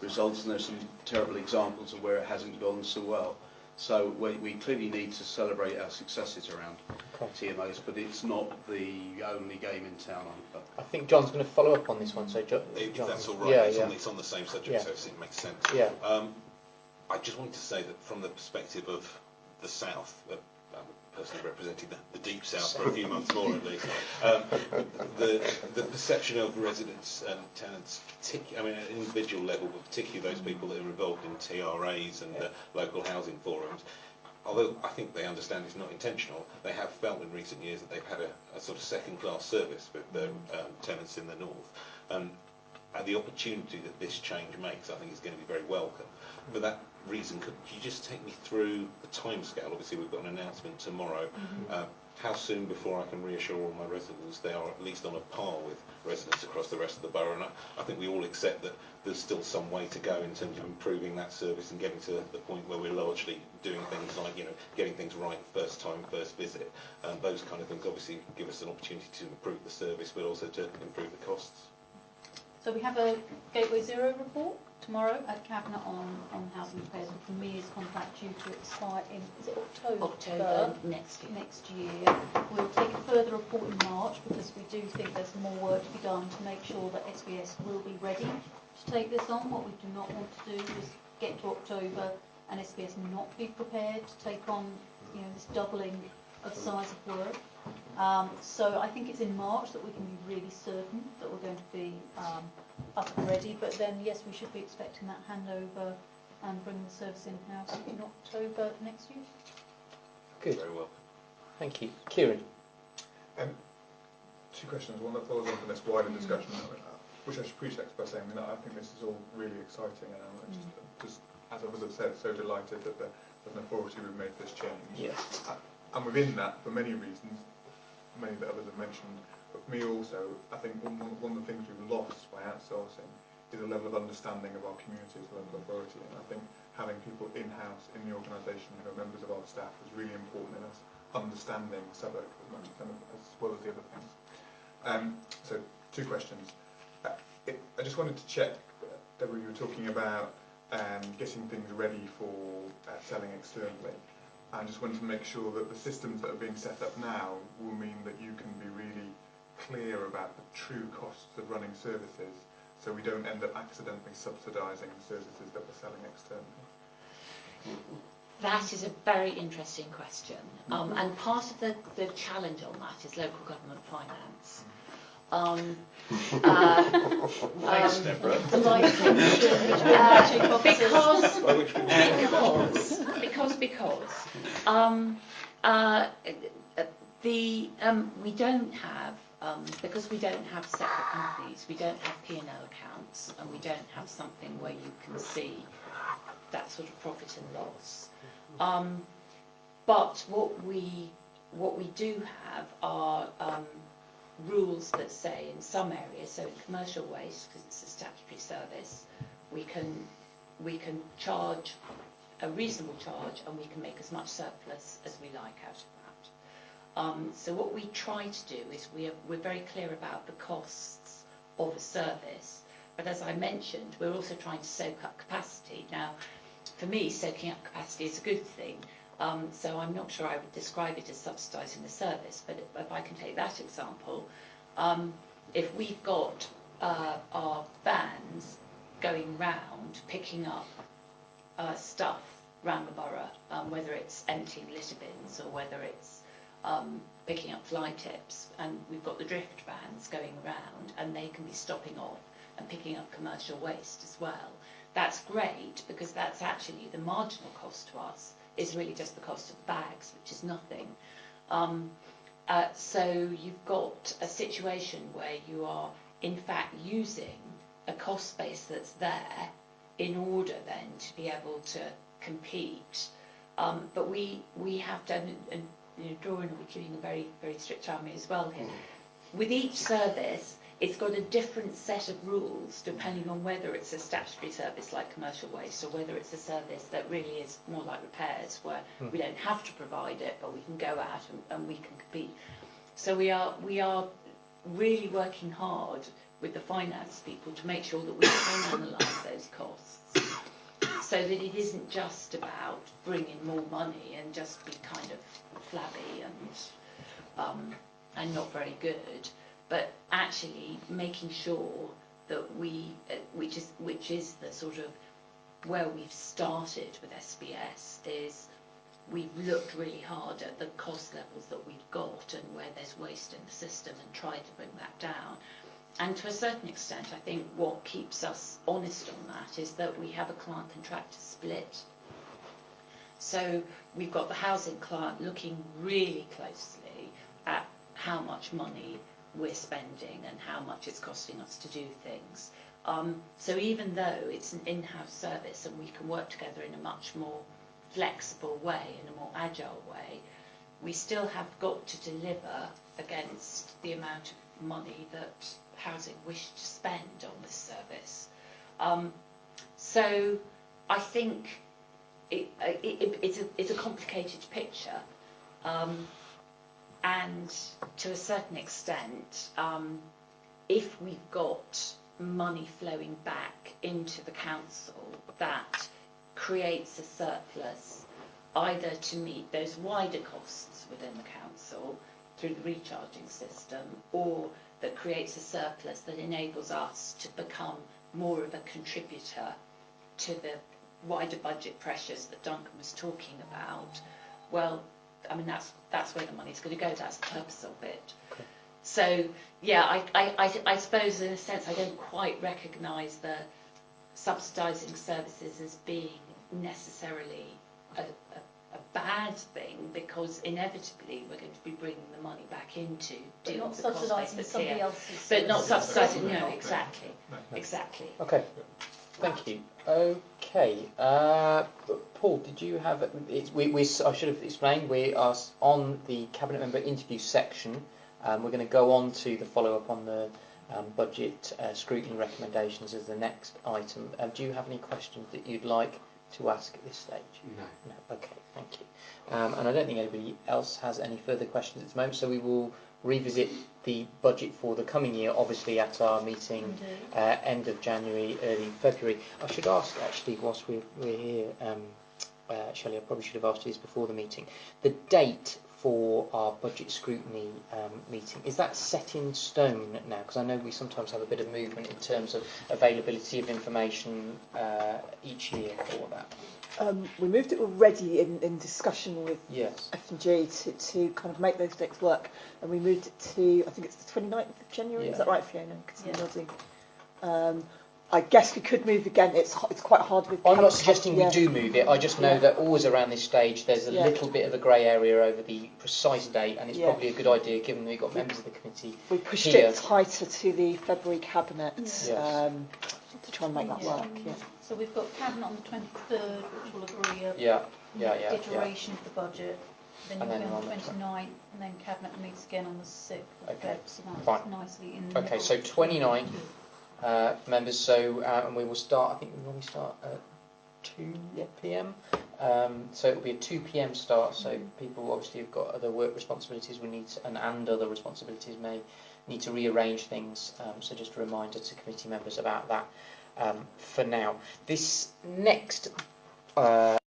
results, and there's some terrible examples of where it hasn't gone so well. So we clearly need to celebrate our successes around TMOs, but it's not the only game in town. I think John's going to follow up on this one. So John, that's all right. Yeah, it's on the same subject, so it makes sense. Yeah. I just wanted to say that from the perspective of the South, personally representing the deep South for a few months more at least, the perception of residents and tenants, I mean at an individual level, but particularly those people that are involved in TRAs and local housing forums, although I think they understand it's not intentional, they have felt in recent years that they've had a sort of second-class service with the tenants in the north. And the opportunity that this change makes, I think, is going to be very welcome. For that reason, could you just take me through the timescale? Obviously, we've got an announcement tomorrow. How soon before I can reassure all my residents they are at least on a par with residents across the rest of the borough? And I think we all accept that there's still some way to go in terms of improving that service and getting to the point where we're largely doing things like, getting things right first time, first visit. Those kind of things obviously give us an opportunity to improve the service, but also to improve the costs. So we have a Gateway Zero report tomorrow at Cabinet on housing repairs, which for me is contract due to expire in, is it October? October next year. We'll take a further report in March because we do think there's more work to be done to make sure that SBS will be ready to take this on. What we do not want to do is get to October and SBS not be prepared to take on this doubling of size of work. So I think it's in March that we can be really certain that we're going to be up and ready, but then yes, we should be expecting that handover and bring the service in-house in October next year. Good. Very well. Thank you. Kieran. Two questions. One that follows on from this wider discussion, which I should pretext by saying, I think this is all really exciting, and I'm just, as others have said, so delighted that as an authority we've made this change. Yes. And within that, for many reasons, many that others have mentioned, but for me also, I think one of the things we've lost by outsourcing is a level of understanding of our community as a local authority, and I think having people in-house in the organisation who are members of our staff is really important in us understanding Southwark as well as the other things. So two questions. I just wanted to check, Deborah, you were talking about getting things ready for selling externally. I just wanted to make sure that the systems that are being set up now will mean that you can be really clear about the true costs of running services, so we don't end up accidentally subsidising services that we're selling externally. That is a very interesting question, and part of the challenge on that is local government finance. Thanks, Deborah. Because we don't have separate companies, we don't have P&L accounts, and we don't have something where you can see that sort of profit and loss. But what we do have are rules that say in some areas, so in commercial waste, because it's a statutory service, we can charge a reasonable charge, and we can make as much surplus as we like out of that. So what we try to do is we're very clear about the costs of a service, but as I mentioned, we're also trying to soak up capacity. Now, for me, soaking up capacity is a good thing. So I'm not sure I would describe it as subsidising the service, but if I can take that example, if we've got our vans going round picking up stuff around the borough, whether it's emptying litter bins or whether it's picking up fly tips, and we've got the drift vans going around and they can be stopping off and picking up commercial waste as well, that's great, because that's actually the marginal cost to us is really just the cost of the bags, which is nothing. So you've got a situation where you are in fact using a cost base that's there in order then to be able to compete. But we have done, and Drawing will be keeping a very, very strict eye on me as well here. With each service, it's got a different set of rules depending on whether it's a statutory service like commercial waste or whether it's a service that really is more like repairs, where we don't have to provide it, but we can go out and we can compete. So we are really working hard with the finance people to make sure that we can analyse those costs so that it isn't just about bringing more money and just be kind of flabby and not very good, but actually making sure that we, which is the sort of where we've started with SBS, is we've looked really hard at the cost levels that we've got and where there's waste in the system and tried to bring that down. And to a certain extent, I think what keeps us honest on that is that we have a client-contractor split. So we've got the housing client looking really closely at how much money we're spending and how much it's costing us to do things. So even though it's an in-house service and we can work together in a much more flexible way, in a more agile way, we still have got to deliver against the amount of money that housing wish to spend on this service. So I think it's a complicated picture, and to a certain extent, if we've got money flowing back into the council that creates a surplus either to meet those wider costs within the council through the recharging system, or that creates a surplus that enables us to become more of a contributor to the wider budget pressures that Duncan was talking about, well, I mean, that's where the money's going to go. That's the purpose of it. Okay. So, yeah, I suppose in a sense I don't quite recognise the subsidising services as being necessarily a bad thing, because inevitably we're going to be bringing the money back into dealing with the cost base that's here. But not subsidising, no, exactly. Exactly. Okay, thank you. Okay, Paul, did you have? I should have explained. We are on the cabinet member interview section. We're going to go on to the follow-up on the budget scrutiny recommendations as the next item. Do you have any questions that you'd like to ask at this stage? No. Okay, thank you. And I don't think anybody else has any further questions at the moment, so we will revisit the budget for the coming year, obviously at our meeting end of January, early February. I should ask, actually, whilst we're here, Shelley, I probably should have asked you this before the meeting. The date for our budget scrutiny meeting, is that set in stone now? Because I know we sometimes have a bit of movement in terms of availability of information each year for that. We moved it already in discussion with F&G to kind of make those dates work, and we moved it to, I think it's the 29th of January, is that right, Fiona? I guess we could move again. It's quite hard with. I'm not suggesting we do move it. I just know that always around this stage there's a little bit of a grey area over the precise date, and it's probably a good idea, given that we've got members of the committee. We pushed it tighter to the February cabinet to try and make that work. Yeah. So we've got cabinet on the 23rd, which will agree a iteration of the budget. Then you'll be on the 29th, and then cabinet meets again on the 6th. Okay. So that's nicely in the Okay, so 29th. Members, so and we will start. I think we normally start at 2 p.m. So it will be a 2 p.m. start. So people obviously have got other work responsibilities. We need to, and other responsibilities may need to rearrange things. So just a reminder to committee members about that. For now, this next.